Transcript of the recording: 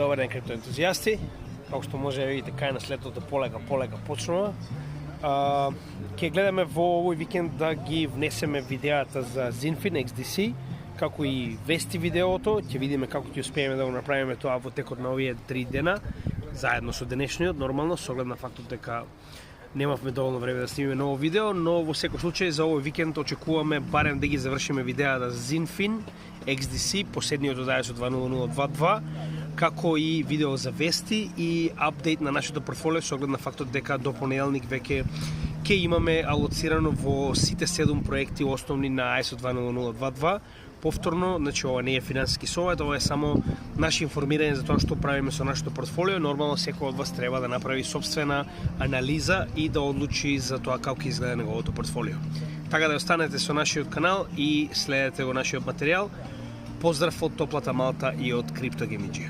Добар ден, криптоентузијасти. Како што може да видите, кај нас летото полека почнува. Ќе гледаме во овој викенд да ги внесеме видеата за Zinfin XDC, како и вести видеото. Ќе видиме како ќе успееме да го направиме тоа во текот на овие 3 дена, заедно со денешниот, нормално, со оглед на фактот дека немавме доволно време да снимиме ново видео, но во секој случај за овој викенд очекуваме барем да ги завршиме видеата за Zinfin XDC, последниот од ISO 20022, како и видео за вести и апдейт на нашето портфолио со оглед на фактот дека до понеделник веќе ќе имаме алоцирано во сите 7 проекти основни на ISO 20022. Повторно, значи ова не е финансиски совет, ова е само наше информирање за тоа што правиме со нашето портфолио. Нормално секој од вас треба да направи собствена анализа и да одлучи за тоа како ќе изгледа неговото портфолио. Така да останете со нашиот канал и следете го нашиот материјал. Поздрав од топлата Малта и од CryptoGaming.